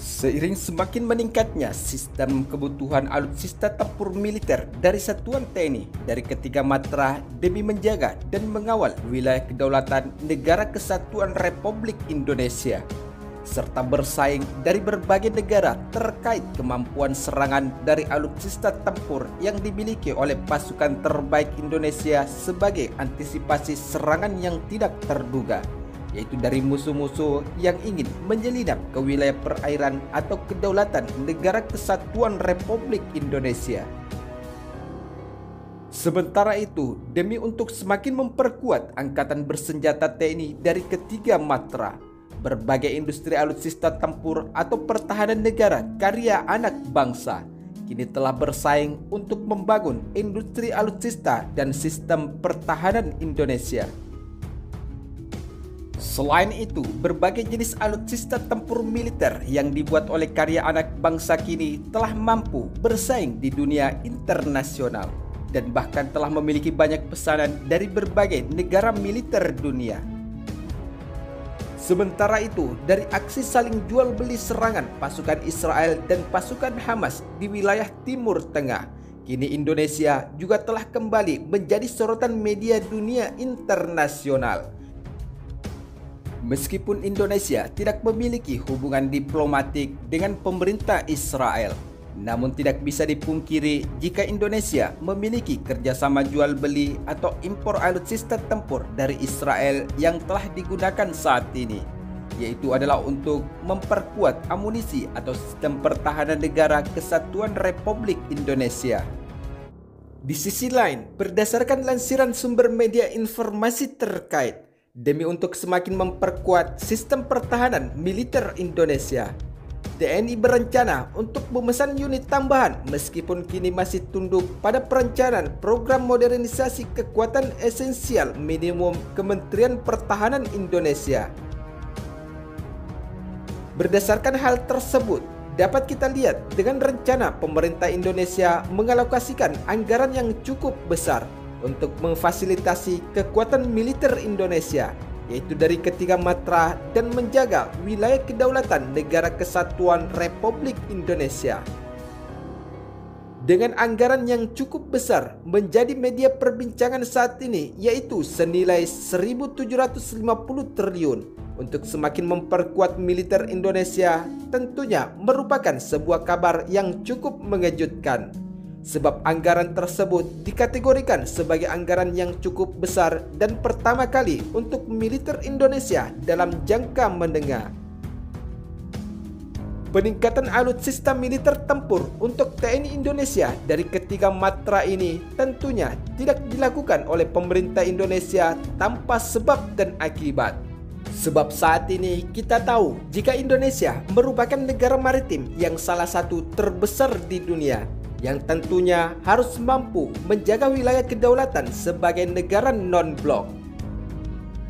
Seiring semakin meningkatnya sistem kebutuhan alutsista tempur militer dari satuan TNI dari ketiga matra demi menjaga dan mengawal wilayah kedaulatan Negara Kesatuan Republik Indonesia, serta bersaing dari berbagai negara terkait kemampuan serangan dari alutsista tempur yang dimiliki oleh pasukan terbaik Indonesia sebagai antisipasi serangan yang tidak terduga, yaitu dari musuh-musuh yang ingin menyelinap ke wilayah perairan atau kedaulatan Negara Kesatuan Republik Indonesia. Sementara itu, demi untuk semakin memperkuat angkatan bersenjata TNI dari ketiga matra, berbagai industri alutsista tempur atau pertahanan negara karya anak bangsa kini telah bersaing untuk membangun industri alutsista dan sistem pertahanan Indonesia. Selain itu, berbagai jenis alutsista tempur militer yang dibuat oleh karya anak bangsa kini telah mampu bersaing di dunia internasional dan bahkan telah memiliki banyak pesanan dari berbagai negara militer dunia. Sementara itu, dari aksi saling jual beli serangan pasukan Israel dan pasukan Hamas di wilayah Timur Tengah, kini Indonesia juga telah kembali menjadi sorotan media dunia internasional. Meskipun Indonesia tidak memiliki hubungan diplomatik dengan pemerintah Israel, namun tidak bisa dipungkiri jika Indonesia memiliki kerjasama jual beli atau impor alutsista tempur dari Israel yang telah digunakan saat ini, yaitu adalah untuk memperkuat amunisi atau sistem pertahanan Negara Kesatuan Republik Indonesia. Di sisi lain, berdasarkan lansiran sumber media informasi terkait, demi untuk semakin memperkuat sistem pertahanan militer Indonesia, TNI berencana untuk memesan unit tambahan meskipun kini masih tunduk pada perencanaan program modernisasi kekuatan esensial minimum Kementerian Pertahanan Indonesia. Berdasarkan hal tersebut, dapat kita lihat dengan rencana pemerintah Indonesia mengalokasikan anggaran yang cukup besar untuk memfasilitasi kekuatan militer Indonesia, yaitu dari ketiga matra dan menjaga wilayah kedaulatan Negara Kesatuan Republik Indonesia. Dengan anggaran yang cukup besar menjadi media perbincangan saat ini, yaitu senilai 1.750 triliun untuk semakin memperkuat militer Indonesia, tentunya merupakan sebuah kabar yang cukup mengejutkan. Sebab anggaran tersebut dikategorikan sebagai anggaran yang cukup besar dan pertama kali untuk militer Indonesia dalam jangka menengah. Peningkatan alutsista militer tempur untuk TNI Indonesia dari ketiga matra ini tentunya tidak dilakukan oleh pemerintah Indonesia tanpa sebab dan akibat. Sebab saat ini kita tahu jika Indonesia merupakan negara maritim yang salah satu terbesar di dunia, yang tentunya harus mampu menjaga wilayah kedaulatan sebagai negara non-blok.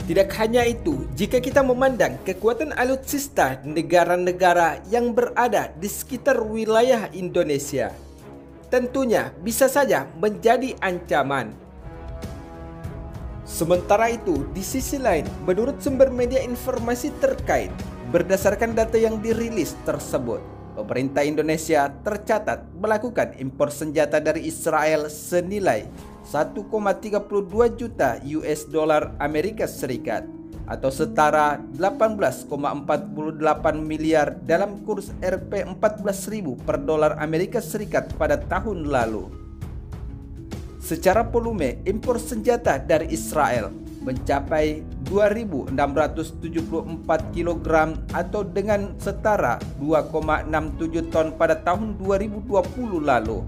Tidak hanya itu, jika kita memandang kekuatan alutsista negara-negara yang berada di sekitar wilayah Indonesia, tentunya bisa saja menjadi ancaman. Sementara itu, di sisi lain, menurut sumber media informasi terkait, berdasarkan data yang dirilis tersebut, pemerintah Indonesia tercatat melakukan impor senjata dari Israel senilai 1,32 juta US dollar Amerika Serikat atau setara 18,48 miliar dalam kurs Rp 14.000 per dolar Amerika Serikat pada tahun lalu. Secara volume, impor senjata dari Israel mencapai 2.674 kg atau dengan setara 2,67 ton pada tahun 2020 lalu.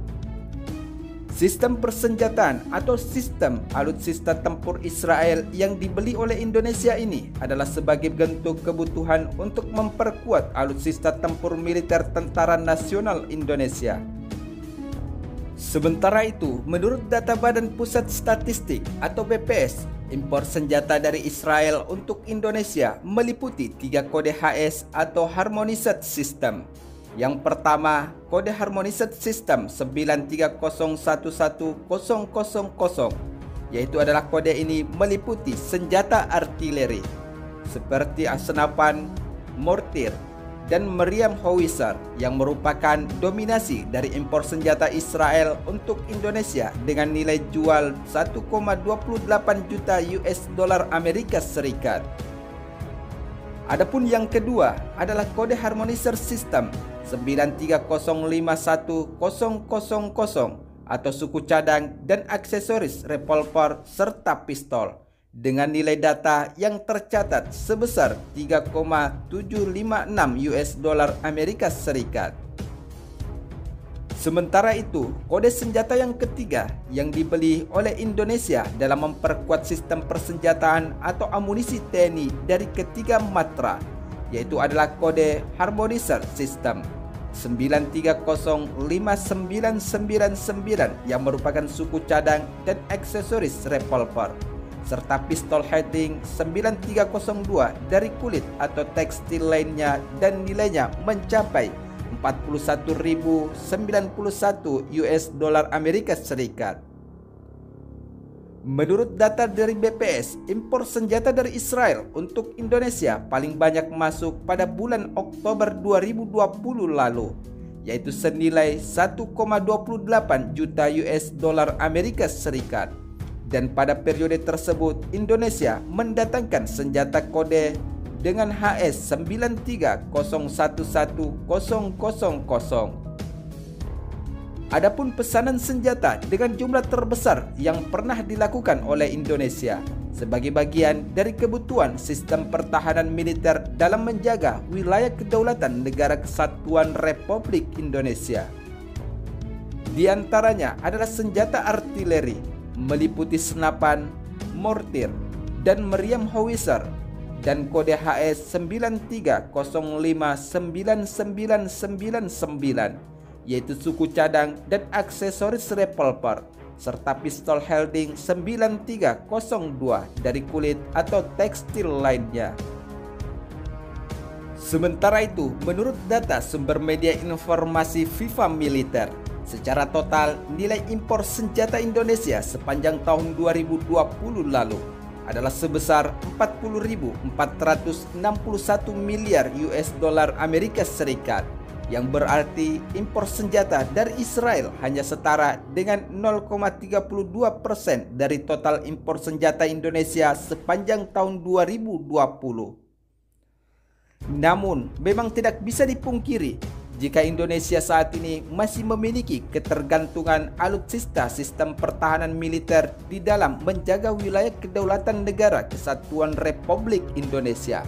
Sistem persenjataan atau sistem alutsista tempur Israel yang dibeli oleh Indonesia ini adalah sebagai bentuk kebutuhan untuk memperkuat alutsista tempur militer Tentara Nasional Indonesia. Sementara itu, menurut data Badan Pusat Statistik atau BPS, impor senjata dari Israel untuk Indonesia meliputi 3 kode HS atau Harmonised System. Yang pertama, kode Harmonised System 9301100, yaitu adalah kode ini meliputi senjata artileri seperti senapan, mortir, dan Meriam Howitzer yang merupakan dominasi dari impor senjata Israel untuk Indonesia dengan nilai jual 1,28 juta US dolar Amerika Serikat. Adapun yang kedua adalah kode harmonizer sistem 9305100 atau suku cadang dan aksesoris revolver serta pistol dengan nilai data yang tercatat sebesar 3,756 US dolar Amerika Serikat. Sementara itu, kode senjata yang ketiga yang dibeli oleh Indonesia dalam memperkuat sistem persenjataan atau amunisi TNI dari ketiga matra, yaitu adalah kode harmonizer system 9305999 yang merupakan suku cadang dan aksesoris revolver, serta pistol Heading 9302 dari kulit atau tekstil lainnya dan nilainya mencapai 41.091 US dolar Amerika Serikat. Menurut data dari BPS, impor senjata dari Israel untuk Indonesia paling banyak masuk pada bulan Oktober 2020 lalu, yaitu senilai 1,28 juta US dolar Amerika Serikat. Dan pada periode tersebut, Indonesia mendatangkan senjata kode dengan HS 9301100. Adapun pesanan senjata dengan jumlah terbesar yang pernah dilakukan oleh Indonesia sebagai bagian dari kebutuhan sistem pertahanan militer dalam menjaga wilayah kedaulatan Negara Kesatuan Republik Indonesia. Di antaranya adalah senjata artileri meliputi senapan, mortir, dan meriam howitzer dan kode HS 930599999 yaitu suku cadang dan aksesoris revolver, serta pistol Heading 9302 dari kulit atau tekstil lainnya. Sementara itu, menurut data sumber media informasi FIFA Militer, secara total nilai impor senjata Indonesia sepanjang tahun 2020 lalu adalah sebesar 40.461 miliar US dolar Amerika Serikat, yang berarti impor senjata dari Israel hanya setara dengan 0,32% dari total impor senjata Indonesia sepanjang tahun 2020. Namun, memang tidak bisa dipungkiri jika Indonesia saat ini masih memiliki ketergantungan alutsista sistem pertahanan militer di dalam menjaga wilayah kedaulatan Negara Kesatuan Republik Indonesia.